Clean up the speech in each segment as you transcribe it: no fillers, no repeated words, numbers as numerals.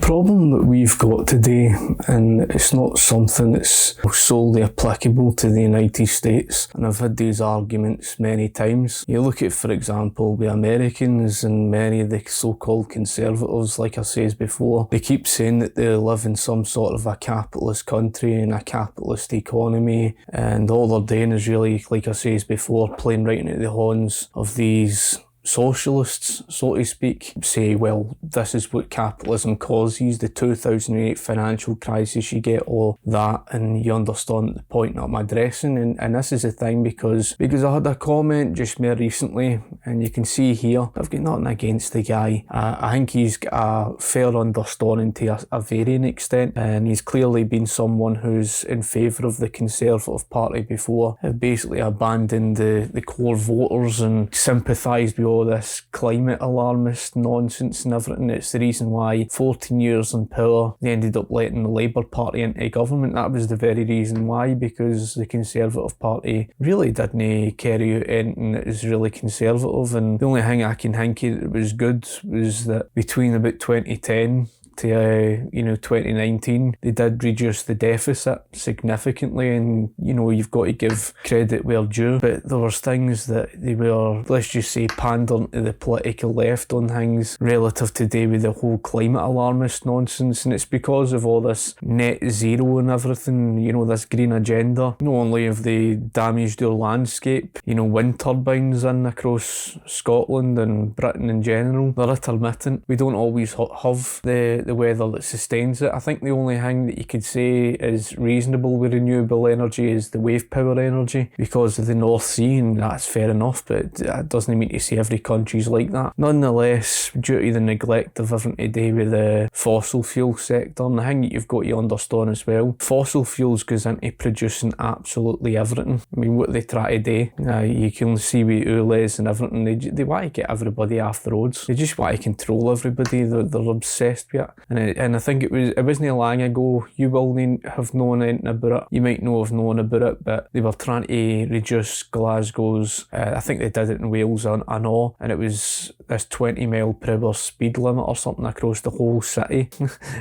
problem that we've got today, and it's not something that's solely applicable to the United States, and I've had these arguments many times. You look at, for example, the Americans and many of the so-called conservatives, like I said before, they keep saying that they live in some sort of a capitalist country and a capitalist economy, and all they're doing is really, like I said before, playing right into the horns of these socialists, so to speak, say, well, this is what capitalism causes, the 2008 financial crisis, you get all that, and you understand the point that I'm addressing. And this is the thing, because I had a comment just more recently, and you can see here, I've got nothing against the guy. I think he's got a fair understanding to a varying extent, and he's clearly been someone who's in favour of the Conservative Party before, have basically abandoned the core voters and sympathised with all this climate alarmist nonsense and everything. It's the reason why 14 years in power they ended up letting the Labour Party into government. That was the very reason why, because the Conservative Party really didn't carry out anything that was really conservative, and the only thing I can think that was good was that between about 2010 to 2019, they did reduce the deficit significantly, and you've got to give credit where due. But there was things that they were, let's just say, pandering to the political left on things relative today with the whole climate alarmist nonsense, and it's because of all this net zero and everything, this green agenda. Not only have they damaged our landscape, wind turbines in across Scotland and Britain in general, they're intermittent. We don't always have the weather that sustains it. I think the only thing that you could say is reasonable with renewable energy is the wave power energy because of the North Sea, and that's fair enough, but that doesn't mean to say every country's like that. Nonetheless, due to the neglect of everything to do with the fossil fuel sector, and the thing that you've got to understand as well, fossil fuels goes into producing absolutely everything. I mean, what they try to do, you can see with 𝗰𝗴𝗴𝗂𝗁𝗍 and everything, they want to get everybody off the roads. They just want to control everybody. They're obsessed with it. And I think it wasn't long ago, you will have known anything about it. You might not have known about it, but they were trying to reduce Glasgow's, I think they did it in Wales, I know, and it was this 20 mph speed limit or something across the whole city.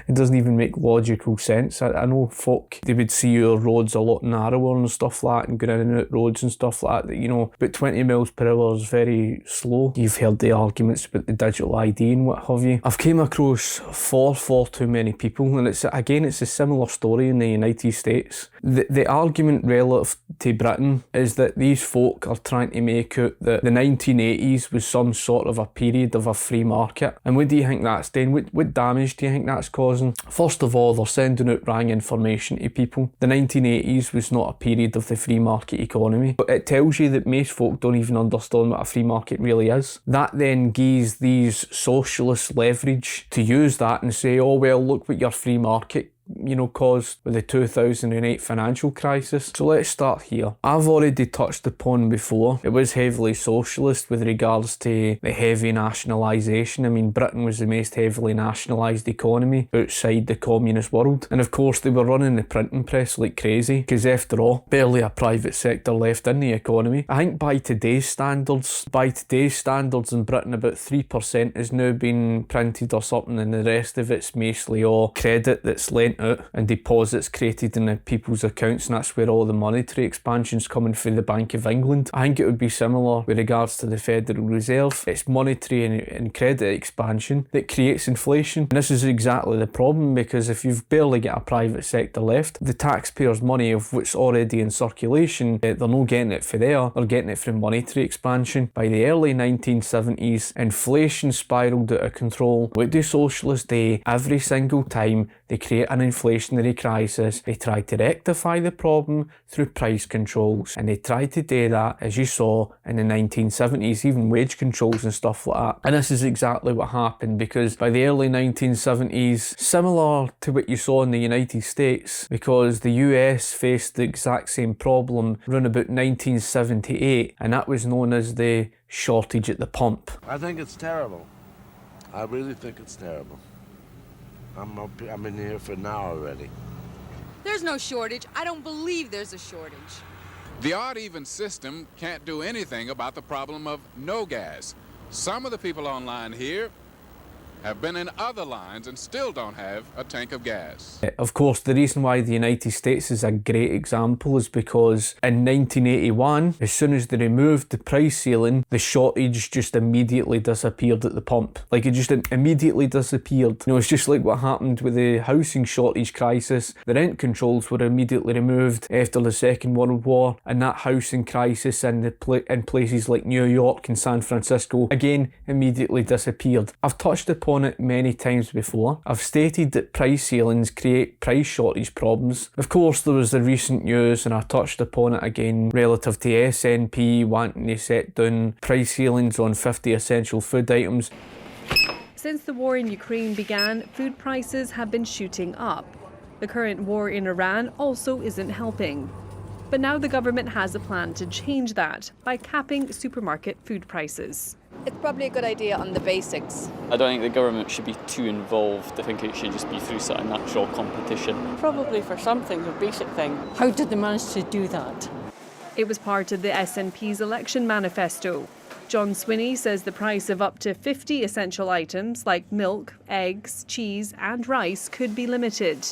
It doesn't even make logical sense. I know folk, they would see your roads a lot narrower and stuff like that, and going in and out roads and stuff like that, but 20 mph is very slow. You've heard the arguments about the digital ID and what have you. I've came across far too many people, and it's a similar story in the United States. The argument relative to Britain is that these folk are trying to make out that the 1980s was some sort of a period of a free market. And what do you think that's doing? What damage do you think that's causing? First of all, they're sending out wrong information to people. The 1980s was not a period of the free market economy, but it tells you that most folk don't even understand what a free market really is. That then gives these socialists leverage to use that and say, oh well, look what your free market caused with the 2008 financial crisis. So let's start here. I've already touched upon before, it was heavily socialist with regards to the heavy nationalisation. I mean, Britain was the most heavily nationalised economy outside the communist world. And of course, they were running the printing press like crazy, because after all, barely a private sector left in the economy. I think by today's standards in Britain, about 3% has now been printed or something, and the rest of it's mostly all credit that's lent out and deposits created in the people's accounts, and that's where all the monetary expansion's coming through the Bank of England. I think it would be similar with regards to the Federal Reserve. It's monetary and credit expansion that creates inflation, and this is exactly the problem, because if you've barely got a private sector left, the taxpayers' money of what's already in circulation, they're not getting it for there, they're getting it from monetary expansion. By the early 1970s, inflation spiralled out of control. What do socialists do? Every single time they create an inflationary crisis, they try to rectify the problem through price controls, and they tried to do that, as you saw in the 1970s, even wage controls and stuff like that. And this is exactly what happened, because by the early 1970s, similar to what you saw in the United States, because the US faced the exact same problem around about 1978, and that was known as the shortage at the pump. I think it's terrible. I really think it's terrible. I'm in here for an hour already. There's no shortage. I don't believe there's a shortage. The odd-even system can't do anything about the problem of no gas. Some of the people online here have been in other lines and still don't have a tank of gas. Of course, the reason why the United States is a great example is because in 1981, as soon as they removed the price ceiling, the shortage just immediately disappeared at the pump. Like, it just immediately disappeared. You know, it's just like what happened with the housing shortage crisis. The rent controls were immediately removed after the Second World War, and that housing crisis in places like New York and San Francisco, again, immediately disappeared. I've touched upon it many times before. I've stated that price ceilings create price shortage problems. Of course, there was the recent news, and I touched upon it again, relative to SNP wanting to set down price ceilings on 50 essential food items. Since the war in Ukraine began, food prices have been shooting up. The current war in Iran also isn't helping. But now the government has a plan to change that by capping supermarket food prices. It's probably a good idea on the basics. I don't think the government should be too involved. I think it should just be through sort of natural competition. Probably for some things, a basic thing. How did they manage to do that? It was part of the SNP's election manifesto. John Swinney says the price of up to 50 essential items like milk, eggs, cheese and rice could be limited.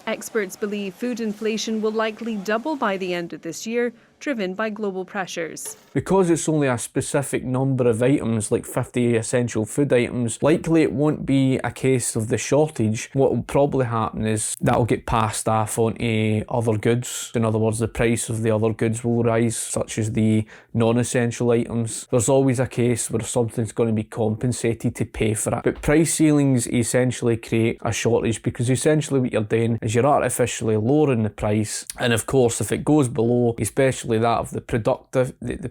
Experts believe food inflation will likely double by the end of this year, driven by global pressures. Because it's only a specific number of items, like 50 essential food items, likely it won't be a case of the shortage. What will probably happen is that'll get passed off onto other goods. In other words, the price of the other goods will rise, such as the non-essential items. There's always a case where something's going to be compensated to pay for it. But price ceilings essentially create a shortage, because essentially what you're doing is you're artificially lowering the price, and of course if it goes below, especially that of the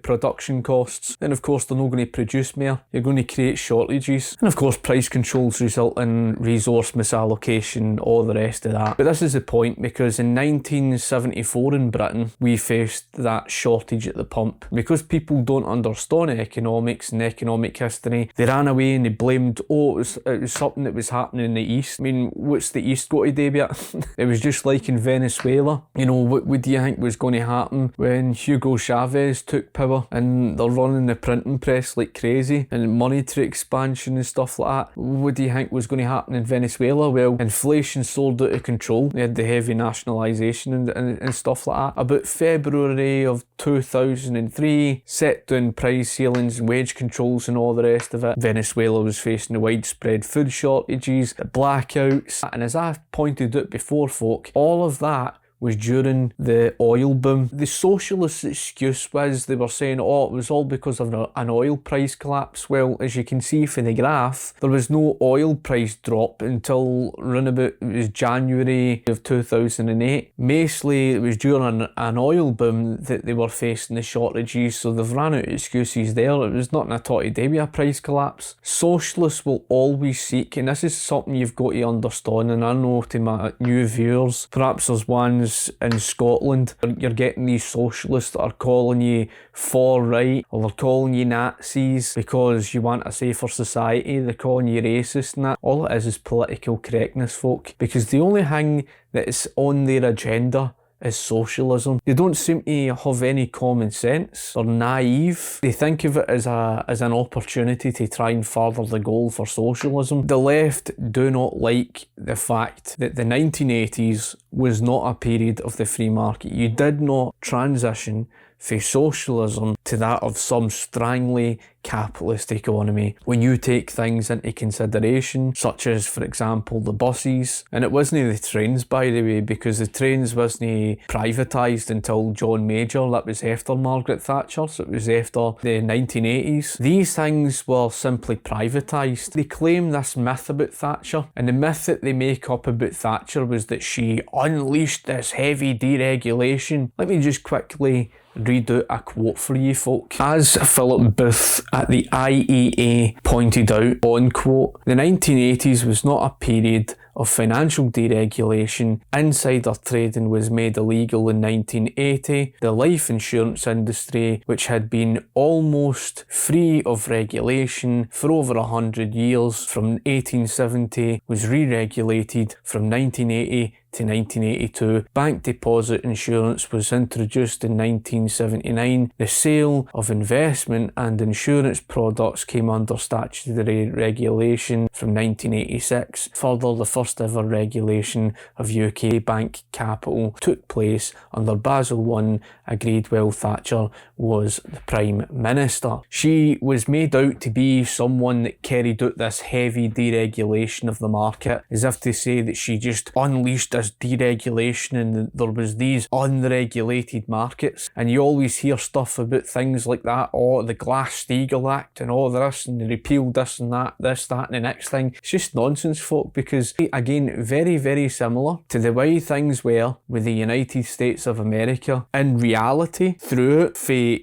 production costs, then of course they're not going to produce more. You're going to create shortages, and of course price controls result in resource misallocation, all the rest of that. But this is the point, because in 1974 in Britain we faced that shortage at the pump. Because people don't understand economics and economic history, they ran away and they blamed, it was something that was happening in the East. I mean, what's the East got to do with it? It was just like in Venezuela. You know, what do you think was going to happen when 𝗀𝘁𝗄𝗎 took power and they're running the printing press like crazy and monetary expansion and stuff like that? What do you think was going to happen in Venezuela? Well, inflation soared out of control. They had the heavy nationalisation and stuff like that. About February of 2003, set down price ceilings and wage controls and all the rest of it. Venezuela was facing the widespread food shortages, the blackouts, and as I've pointed out before, folk, all of that was during the oil boom. The socialist excuse was, they were saying, oh, it was all because of an oil price collapse. Well, as you can see from the graph, there was no oil price drop until around about, it was January of 2008. Mostly it was during an oil boom that they were facing the shortages, so they've ran out of excuses there. It was nothing at all to do with a price collapse. Socialists will always seek, and this is something you've got to understand, and I know to my new viewers, perhaps there's ones in Scotland, you're getting these socialists that are calling you far right, or they're calling you Nazis because you want a safer society. They're calling you racist and that. All it is political correctness, folk, because the only thing that is on their agenda is socialism. They don't seem to have any common sense. They're naive. They think of it as an opportunity to try and further the goal for socialism. The left do not like the fact that the 1980s was not a period of the free market. You did not transition from socialism to that of some strongly capitalist economy when you take things into consideration, such as, for example, the buses. And it wasn't the trains, by the way, because the trains wasn't privatised until John Major. That was after Margaret Thatcher, so it was after the 1980s. These things were simply privatised. They claim this myth about Thatcher, and the myth that they make up about Thatcher was that she unleashed this heavy deregulation. Let me just quickly read out a quote for you folk. As Philip Booth at the IEA pointed out, unquote, the 1980s was not a period of financial deregulation. Insider trading was made illegal in 1980. The life insurance industry, which had been almost free of regulation for over 100 years from 1870, was re-regulated from 1980 to 1982. Bank deposit insurance was introduced in 1979. The sale of investment and insurance products came under statutory regulation from 1986. Further, the first ever regulation of UK bank capital took place under Basel I, agreed while Thatcher was the Prime Minister. She was made out to be someone that carried out this heavy deregulation of the market, as if to say that she just unleashed this deregulation and there was these unregulated markets. And you always hear stuff about things like that, oh, the Glass-Steagall Act and all this, and they repealed this and that, this, that and the next thing. It's just nonsense, folk, because again, very, very similar to the way things were with the United States of America. In reality, throughout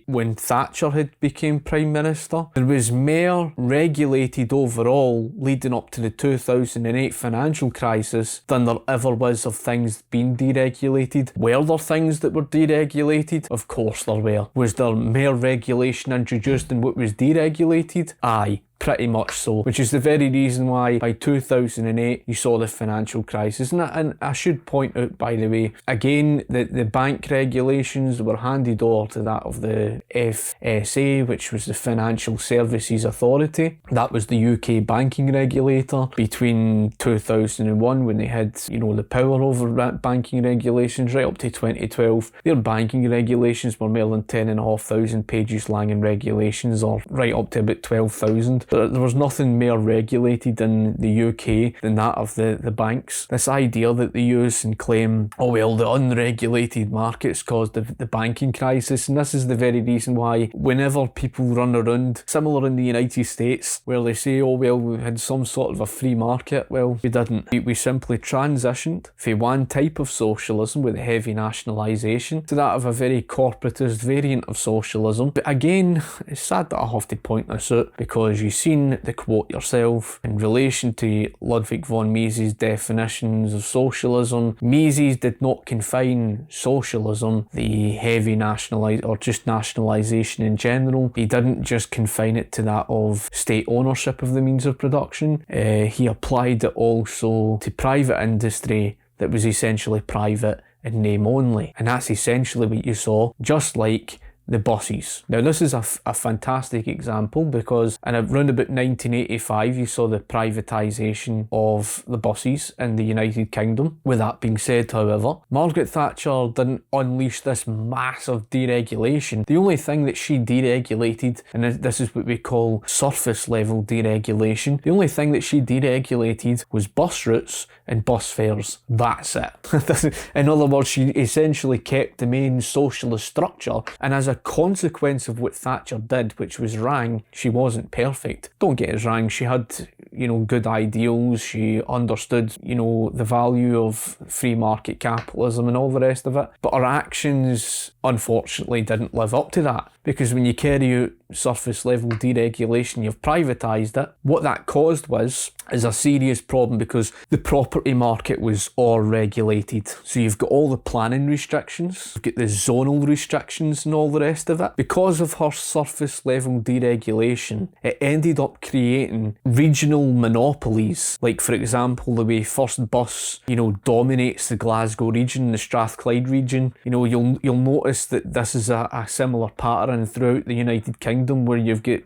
when Thatcher had become Prime Minister, there was more regulated overall leading up to the 2008 financial crisis than there ever was of things being deregulated. Were there things that were deregulated? Of course there were. Was there more regulation introduced than what was deregulated? Aye. Pretty much so, which is the very reason why by 2008 you saw the financial crisis. And I should point out, by the way, again, the bank regulations were handed over to that of the FSA, which was the Financial Services Authority. That was the UK banking regulator between 2001, when they had, the power over banking regulations, right up to 2012. Their banking regulations were more than 10,500 pages long in regulations, or right up to about 12,000. But there was nothing more regulated in the UK than that of the banks. This idea that they use and claim, oh well, the unregulated markets caused the banking crisis, and this is the very reason why whenever people run around, similar in the United States, where they say, oh well, we had some sort of a free market. Well, we didn't. We simply transitioned from one type of socialism with heavy nationalisation to that of a very corporatist variant of socialism. But again, it's sad that I have to point this out, because you've seen the quote yourself in relation to Ludwig von Mises' definitions of socialism. Mises did not confine socialism, the heavy or just nationalisation in general. He didn't just confine it to that of state ownership of the means of production. He applied it also to private industry that was essentially private in name only. And that's essentially what you saw, just like the buses. Now this is a fantastic example, because in around about 1985 you saw the privatisation of the buses in the United Kingdom. With that being said, however, Margaret Thatcher didn't unleash this massive deregulation. The only thing that she deregulated, and this is what we call surface level deregulation, the only thing that she deregulated was bus routes and bus fares. That's it. In other words, she essentially kept the main socialist structure, and as a consequence of what Thatcher did, which was wrong, she wasn't perfect. Don't get us wrong, she had, good ideals, she understood, the value of free market capitalism and all the rest of it, but her actions, unfortunately, didn't live up to that. Because when you carry out surface level deregulation, you've privatised it. What that caused is a serious problem, because the property market was all regulated. So you've got all the planning restrictions, you've got the zonal restrictions and all the rest of it. Because of her surface level deregulation, it ended up creating regional monopolies. Like, for example, the way First Bus, dominates the Glasgow region, the Strathclyde region. You'll notice that this is a similar pattern throughout the United Kingdom, where you've got,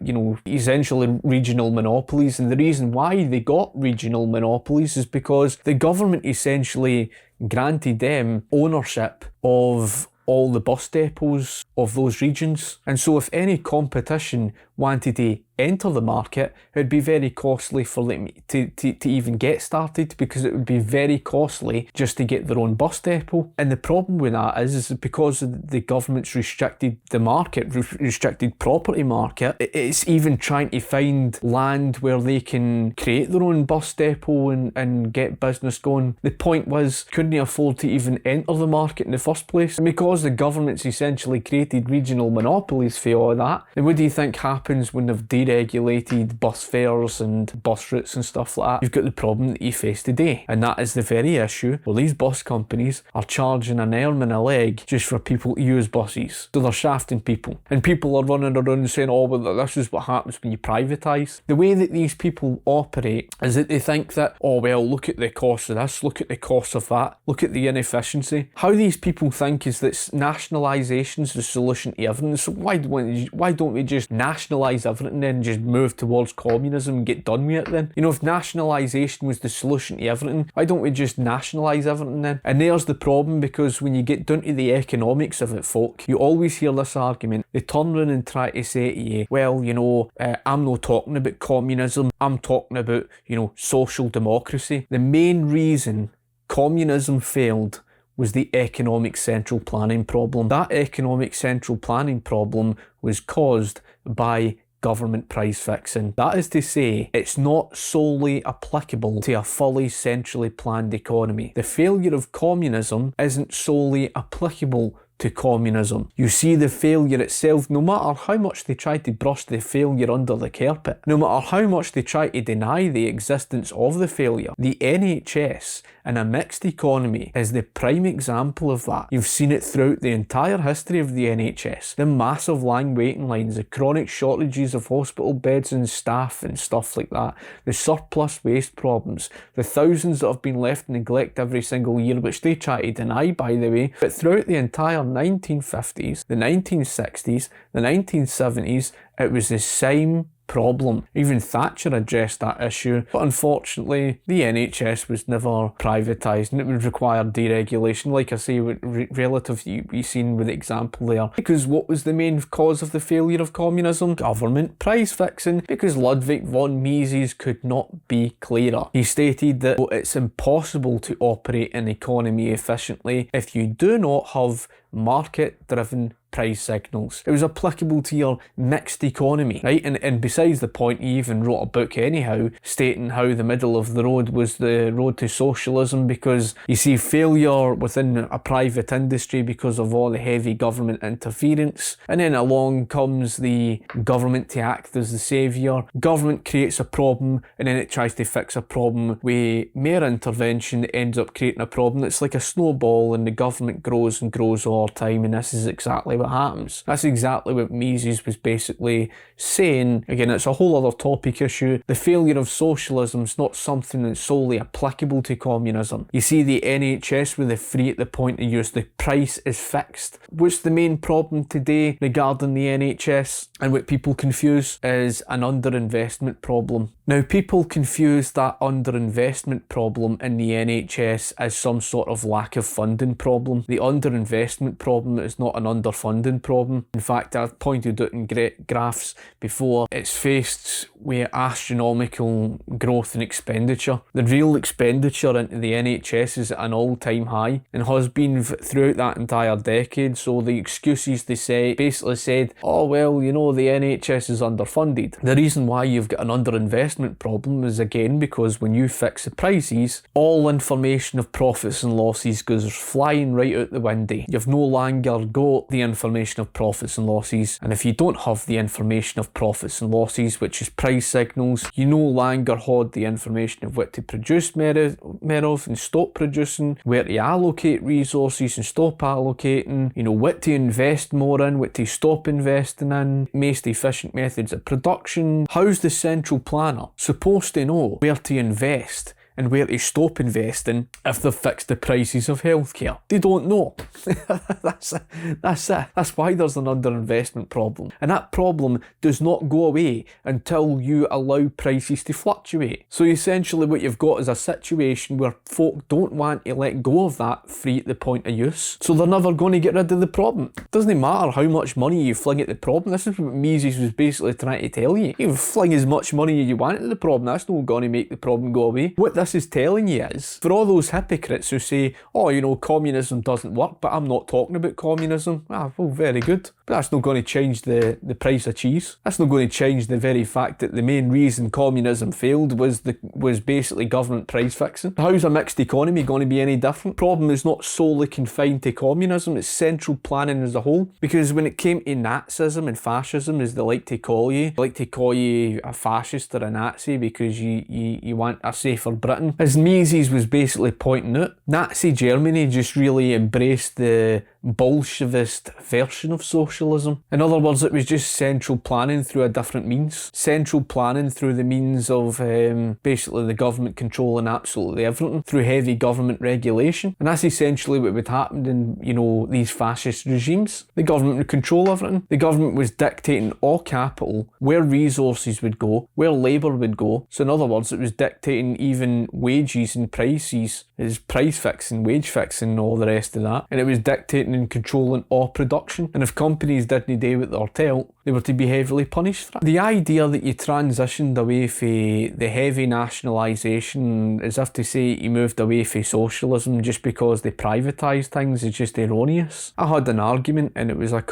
essentially regional monopolies. And the reason why they got regional monopolies is because the government essentially granted them ownership of all the bus depots of those regions. And so if any competition wanted to enter the market, it would be very costly for them to even get started, because it would be very costly just to get their own bus depot. And the problem with that is because the government's restricted the market, restricted property market, it's even trying to find land where they can create their own bus depot and get business going. The point was, couldn't they afford to even enter the market in the first place? And because the government's essentially created regional monopolies for all that, then what do you think happened happens when they've deregulated bus fares and bus routes and stuff like that? You've got the problem that you face today, and that is the very issue where these bus companies are charging an arm and a leg just for people to use buses. So they're shafting people, and people are running around saying, oh, well, this is what happens when you privatise. The way that these people operate is that they think that, oh, well, look at the cost of this, look at the cost of that, look at the inefficiency. How these people think is that nationalisation is the solution to everything. So why don't we just nationalise everything then and just move towards communism and get done with it then? You know, if nationalisation was the solution to everything, why don't we just nationalise everything then? And there's the problem, because when you get down to the economics of it, folk, you always hear this argument. They turn around and try to say to you, well, you know, I'm not talking about communism, I'm talking about, you know, social democracy. The main reason communism failed was the economic central planning problem. That economic central planning problem was caused by government price fixing. That is to say, it's not solely applicable to a fully centrally planned economy. The failure of communism isn't solely applicable to communism. You see the failure itself, no matter how much they try to brush the failure under the carpet, no matter how much they try to deny the existence of the failure, the NHS in a mixed economy is the prime example of that. You've seen it throughout the entire history of the NHS. The massive long waiting lines, the chronic shortages of hospital beds and staff and stuff like that, the surplus waste problems, the thousands that have been left in neglect every single year, which they try to deny, by the way. But throughout the entire 1950s, the 1960s, the 1970s, it was the same problem. Even Thatcher addressed that issue, but unfortunately the NHS was never privatised, and it would require deregulation, like I say, relative you've seen with the example there. Because what was the main cause of the failure of communism? Government price fixing, because Ludwig von Mises could not be clearer. He stated that it's impossible to operate an economy efficiently if you do not have market-driven price signals. It was applicable to your mixed economy, right? And besides the point, he even wrote a book anyhow, stating how the middle of the road was the road to socialism, because you see failure within a private industry because of all the heavy government interference, and then along comes the government to act as the saviour. Government creates a problem, and then it tries to fix a problem with mere intervention. It ends up creating a problem. It's like a snowball, and the government grows and grows over time, and this is exactly what happens. That's exactly what Mises was basically saying. Again, it's a whole other topic issue. The failure of socialism is not something that's solely applicable to communism. You see the NHS with the free at the point of use, the price is fixed. What's the main problem today regarding the NHS and what people confuse is an underinvestment problem. Now, people confuse that underinvestment problem in the NHS as some sort of lack of funding problem. The underinvestment problem is not an underfunding problem. In fact, I've pointed out in graphs before, it's faced with astronomical growth in expenditure. The real expenditure into the NHS is at an all-time high and has been throughout that entire decade. So the excuses they say basically said, oh well, you know, the NHS is underfunded. The reason why you've got an underinvestment problem is again because when you fix the prices, all information of profits and losses goes flying right out the window. You've no longer got the information of profits and losses, and if you don't have the information of profits and losses, which is price signals, you no longer hold the information of what to produce more of and stop producing, where to allocate resources and stop allocating, you know, what to invest more in, what to stop investing in, most efficient methods of production. How's the central planner supposed to know where to invest and where to stop investing if they've fixed the prices of healthcare? They don't know. That's it. That's why there's an underinvestment problem. And that problem does not go away until you allow prices to fluctuate. So essentially what you've got is a situation where folk don't want to let go of that free at the point of use. So they're never going to get rid of the problem. It doesn't matter how much money you fling at the problem. This is what Mises was basically trying to tell you. You can fling as much money as you want at the problem. That's not going to make the problem go away. What this is telling you is, for all those hypocrites who say, oh, you know, communism doesn't work, but I'm not talking about communism. Ah, well, very good. But that's not going to change the price of cheese. That's not going to change the very fact that the main reason communism failed was basically government price fixing. How's a mixed economy going to be any different? The problem is not solely confined to communism, it's central planning as a whole. Because when it came to Nazism and fascism, as they like to call you a fascist or a Nazi because you want a safer Britain. As Mises was basically pointing out, Nazi Germany just really embraced the Bolshevist version of socialism. In other words, it was just central planning through a different means. Central planning through the means of basically the government controlling absolutely everything through heavy government regulation. And that's essentially what would happen in, you know, these fascist regimes. The government would control everything. The government was dictating all capital, where resources would go, where labour would go. So in other words, it was dictating even wages and prices. It was price fixing, wage fixing and all the rest of that. And it was dictating and controlling all production. And if companies didn't do what they were told, they were to be heavily punished for it. The idea that you transitioned away from the heavy nationalisation, as if to say you moved away from socialism just because they privatised things, is just erroneous. I had an argument, and it was a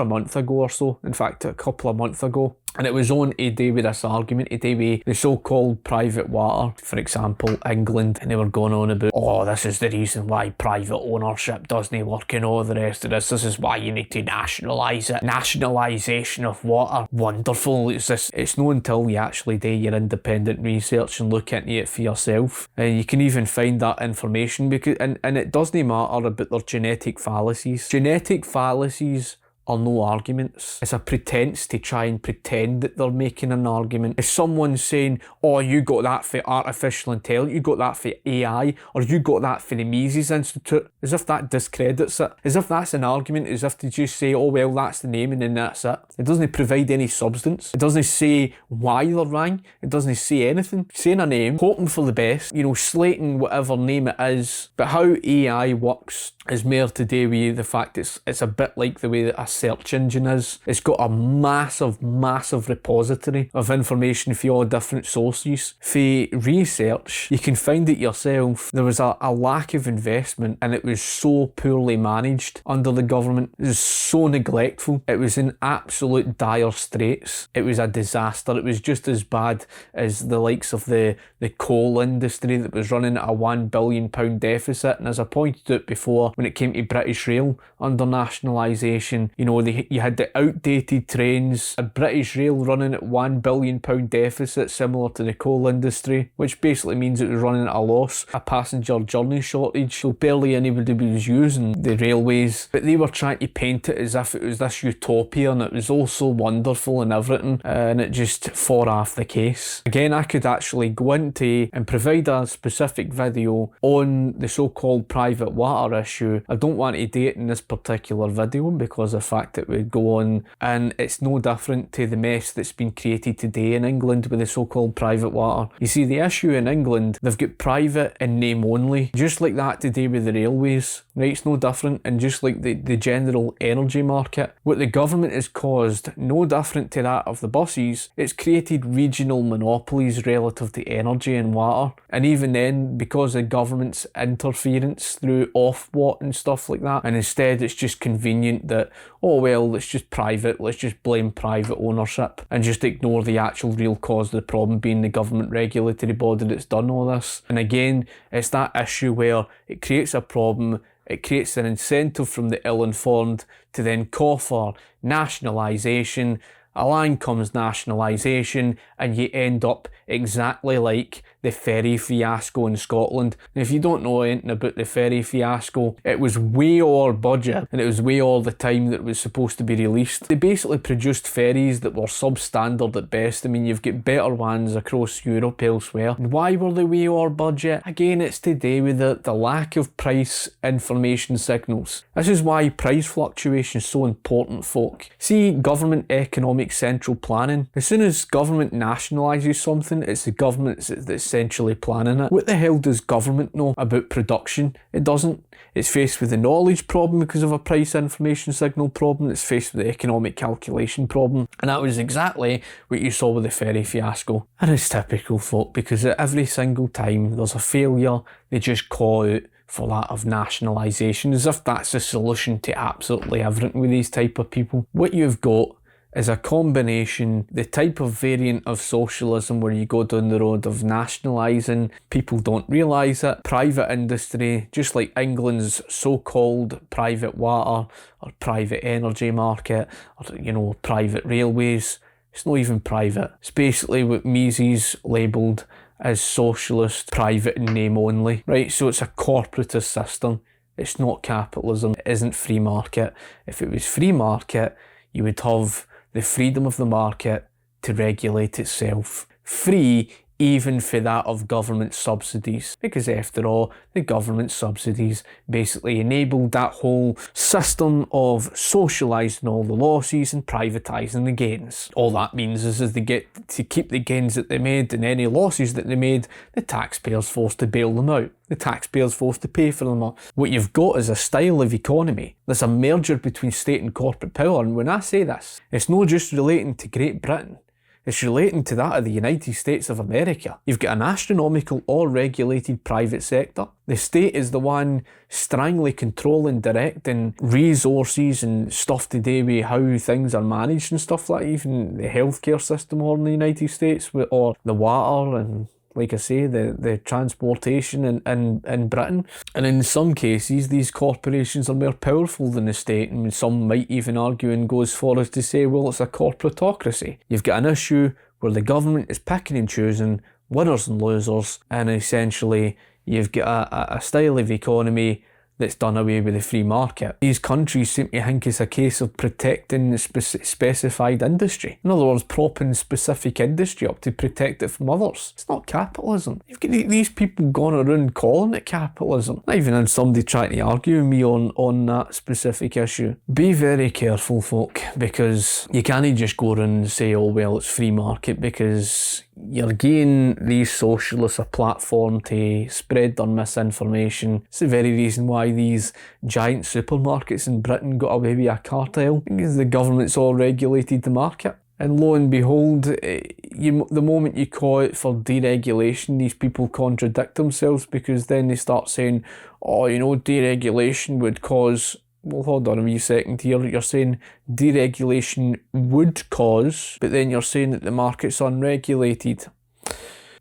month ago or so, in fact a couple of months ago, and it was on to do with this argument, to do with the so-called private water, for example, England, and they were going on about, oh, this is the reason why private ownership doesn't work and all the rest of this is why you need to nationalise it. Nationalisation of water, wonderful. It's not until you actually do your independent research and look into it for yourself, and you can even find that information, because and it doesn't matter about their genetic fallacies. Genetic fallacies are no arguments. It's a pretense to try and pretend that they're making an argument. If someone's saying, oh, you got that for artificial intelligence, you got that for AI, or you got that for the Mises Institute, as if that discredits it, as if that's an argument, as if to just say, oh well, that's the name and then that's it. It doesn't provide any substance. It doesn't say why they're wrong. It doesn't say anything. Saying a name, hoping for the best, you know, slating whatever name it is. But how AI works is more to do with the fact it's a bit like the way that a search engine is. It's got a massive repository of information for all different sources. For research, you can find it yourself. There was a lack of investment, and it was so poorly managed under the government. It was so neglectful. It was in absolute dire straits. It was a disaster. It was just as bad as the likes of the coal industry that was running at a £1 billion deficit. And as I pointed out before, when it came to British Rail under nationalisation, you know, you had the outdated trains, a British Rail running at £1 billion deficit, similar to the coal industry, which basically means it was running at a loss, a passenger journey shortage, so barely anybody was using the railways. But they were trying to paint it as if it was this utopia and it was all so wonderful and everything, and it just fell off the case. Again, I could actually go into and provide a specific video on the so-called private water issue. I don't want to do it in this particular video because of the fact it would go on, and it's no different to the mess that's been created today in England with the so-called private water. You see, the issue in England, they've got private in name only, just like that today with the railways, right? It's no different, and just like the general energy market, what the government has caused, no different to that of the buses, it's created regional monopolies relative to energy and water. And even then, because of government's interference through Ofwat and stuff like that, and instead it's just convenient that, oh well, it's just private, let's just blame private ownership and just ignore the actual real cause of the problem being the government regulatory body that's done all this. And again, it's that issue where it creates a problem, it creates an incentive from the ill-informed to then call for nationalisation. Along comes nationalisation, and you end up exactly like the ferry fiasco in Scotland. And if you don't know anything about the ferry fiasco, it was way over budget and it was way over the time that it was supposed to be released. They basically produced ferries that were substandard at best. I mean, you've got better ones across Europe elsewhere. And why were they way over budget? Again, it's to do with the lack of price information signals. This is why price fluctuation is so important, folk. See, government economic central planning. As soon as government nationalises something, it's the government that's centrally planning it. What the hell does government know about production? It doesn't. It's faced with the knowledge problem because of a price information signal problem. It's faced with the economic calculation problem. And that was exactly what you saw with the ferry fiasco. And it's typical, folk, because at every single time there's a failure, they just call out for that of nationalisation, as if that's the solution to absolutely everything with these type of people. What you've got is a combination, the type of variant of socialism where you go down the road of nationalising, people don't realise it, private industry, just like England's so-called private water or private energy market, or private railways. It's not even private. It's basically what Mises labelled as socialist, private in name only, right? So it's a corporatist system. It's not capitalism. It isn't free market. If it was free market, you would have the freedom of the market to regulate itself. Free even for that of government subsidies, because after all, the government subsidies basically enabled that whole system of socialising all the losses and privatising the gains. All that means is they get to keep the gains that they made, and any losses that they made, the taxpayer's forced to bail them out. The taxpayer's forced to pay for them all. What you've got is a style of economy. There's a merger between state and corporate power, and when I say this, it's not just relating to Great Britain. It's relating to that of the United States of America. You've got an astronomical or regulated private sector. The state is the one strangely controlling, directing resources and stuff to do with how things are managed and stuff like that. Even the healthcare system or in the United States, or the water and, like I say, the transportation in Britain. And in some cases, these corporations are more powerful than the state, and some might even argue and go as far as to say, well, it's a corporatocracy. You've got an issue where the government is picking and choosing winners and losers, and essentially you've got a style of economy that's done away with the free market. These countries seem to think it's a case of protecting the specified industry. In other words, propping specific industry up to protect it from others. It's not capitalism. You've got these people going around calling it capitalism. Not even had somebody trying to argue with me on that specific issue. Be very careful, folk, because you can't just go around and say, oh well, it's free market, because you're giving these socialists a platform to spread their misinformation. It's the very reason why these giant supermarkets in Britain got away with a cartel, because the government's all regulated the market. And lo and behold, the moment you call it for deregulation, these people contradict themselves, because then they start saying, oh, deregulation would cause... Well, hold on a wee second here. You're saying deregulation would cause, but then you're saying that the market's unregulated.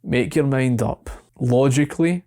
Make your mind up. Logically,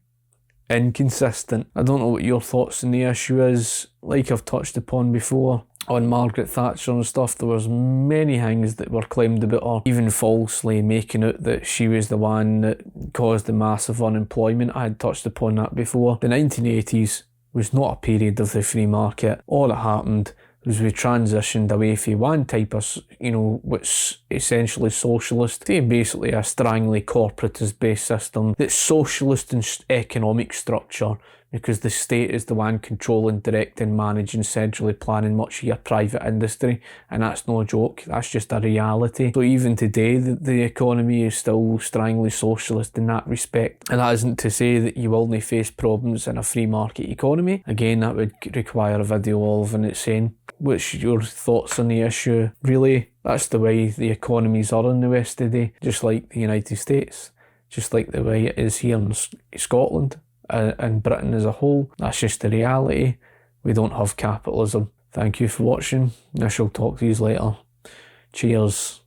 inconsistent. I don't know what your thoughts on the issue is. Like I've touched upon before, on Margaret Thatcher and stuff, there was many things that were claimed about her, even falsely making out that she was the one that caused the massive unemployment. I had touched upon that before. The 1980s was not a period of the free market. All that happened was we transitioned away from one type of, what's essentially socialist, to basically a strangely corporatist based system that's socialist in economic structure, because the state is the one controlling, directing, managing, centrally planning much of your private industry, and that's no joke, that's just a reality. So even today, the economy is still strangely socialist in that respect, and that isn't to say that you will not face problems in a free market economy. Again, that would require a video all in its own. What's your thoughts on the issue? Really, that's the way the economies are in the West today, just like the United States, just like the way it is here in Scotland. And Britain as a whole. That's just the reality. We don't have capitalism. Thank you for watching. I shall talk to you later. Cheers.